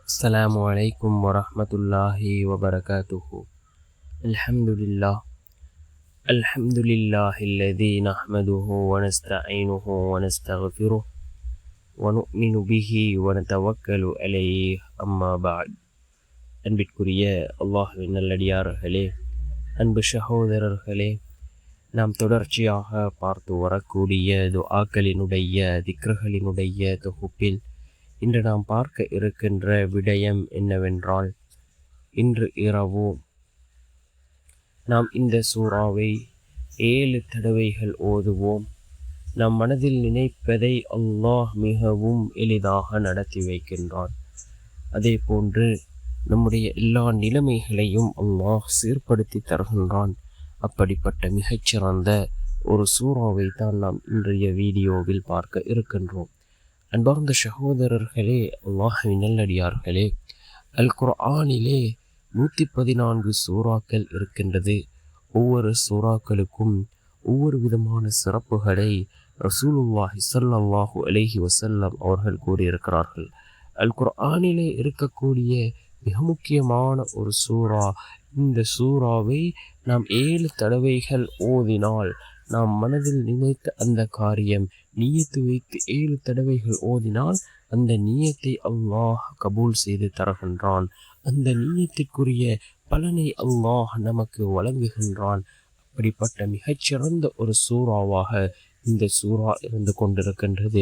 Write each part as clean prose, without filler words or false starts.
السلام عليكم ورحمة الله وبركاته. الحمد لله الذي نحمده ونستعينه ونستغفره ونؤمن به ونتوكل عليه أما بعد. அன்பிற்குரிய அல்லாஹ்வின் நல்லடியார்களே, அன்பு சகோதரர்களே, நாம் தொடர்ச்சியாக பார்த்து வரக்கூடிய துஆக்களினுடைய திக்ருகளினுடைய தொகுப்பில் இன்று நாம் பார்க்க இருக்கின்ற விடயம் என்னவென்றால், இன்று இரவு நாம் இந்த சூறாவை 7 தடவைகள் ஓதுவோம். நம் மனதில் நினைப்பதை அல்லாஹ் மிகவும் எளிதாக நடத்தி வைக்கின்றான். அதே போன்று நம்முடைய எல்லா நிலைமைகளையும் அல்லாஹ் சீர்படுத்தி தருகின்றான். அப்படிப்பட்ட மிகச்சிறந்த ஒரு சூறாவை தான் நாம் இன்றைய வீடியோவில் பார்க்க இருக்கின்றோம். அன்பார்ந்த சகோதரர்களே, அல்லாஹ்வின் நல்லடியார்களே, அல் குர்ஆனிலே 114 சூறாக்கள் இருக்கின்றது. ஒவ்வொரு சூறாக்களுக்கும் ஒவ்வொரு விதமான சிறப்புகளை ரசூலுல்லாஹி ஸல்லல்லாஹு அலைஹி வஸல்லம் அவர்கள் கூறியிருக்கிறார்கள். அல் குர்ஆனிலே இருக்கக்கூடிய மிக முக்கியமான ஒரு சூறா. இந்த சூறாவை நாம் 7 தடவைகள் ஓதினால், நாம் மனதில் நினைத்த அந்த காரியம் நியத்து வைத்து 7 தடவைகள் ஓதினால் அந்த நியத்தை அல்லாஹ் கபூல் செய்து தருகின்றான். அந்த நியத்திற்குரிய பலனை அல்லாஹ் நமக்கு வழங்குகின்றான். அப்படிப்பட்ட மிகச்சிறந்த ஒரு சூறாவாக இந்த சூறா இருந்து கொண்டிருக்கின்றது.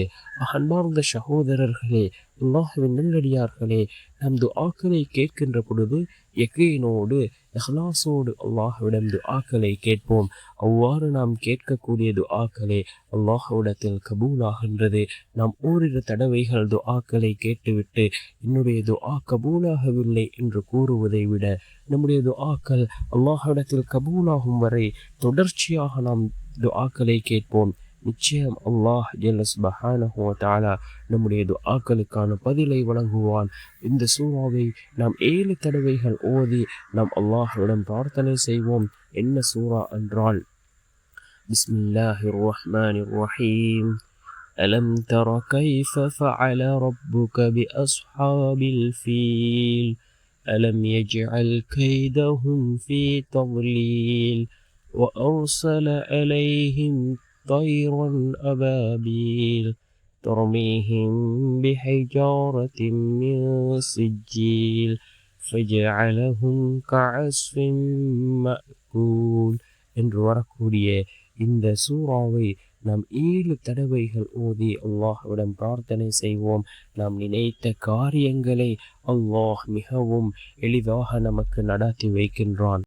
அன்பார்ந்த சகோதரர்களே, அல்லாஹ்வின் நல்லடியார்களே, நம் துஆக்களை கேட்கின்ற பொழுது யகீனோடு இஹ்லாஸோடு அல்லாஹ்விடம் துஆக்களை கேட்போம். அவ்வாறு நாம் கேட்கக்கூடிய துஆக்களே அல்லாஹ்விடத்தில் கபூலாகின்றது. நாம் ஓரிரு தடவைகள் துஆக்களை கேட்டுவிட்டு என்னுடைய துஆ கபூலாகவில்லை என்று கூறுவதை விட, நம்முடைய துஆக்கள் அல்லாஹ்விடத்தில் கபூலாகும் வரை தொடர்ச்சியாக நாம் துஆக்களை கேட்போம். நிச்சயம் அல்லாஹ் ஜல்ல சுப்ஹானஹு வ தஆலா நம்முடைய துஆக்களுக்கான பதிலை வழங்குவான். இந்த சூறாவை நாம் 7 தடவைகள் ஓதி நாம் அல்லாஹ்விடம் பிரார்த்தனை செய்வோம். என்ன சூறா என்றால், பிஸ்மில்லாஹிர் ரஹ்மானிர் ரஹீம். அலம் தர கைஃப ஃபஅல ரப்புக பி அஸ்ஹாபில் ஃபீல் அலம் யஜ்அல் கைதஹும் ஃபீ தضلீல் وأرسل عليهم طيرا أبابيل ترميهم بحجارة من سجيل فجعلهم كعصف مأكول என்று வரக்கூடிய இந்த சூறாவை நாம் 7 தடவைகள் ஓதி அல்லாஹ்விடம் பிரார்த்தனை செய்வோம். நாம் நினைத்த காரியங்களை அல்லாஹ் மிகவும் எளிதாக நமக்கு நடத்தி வைக்கின்றான்.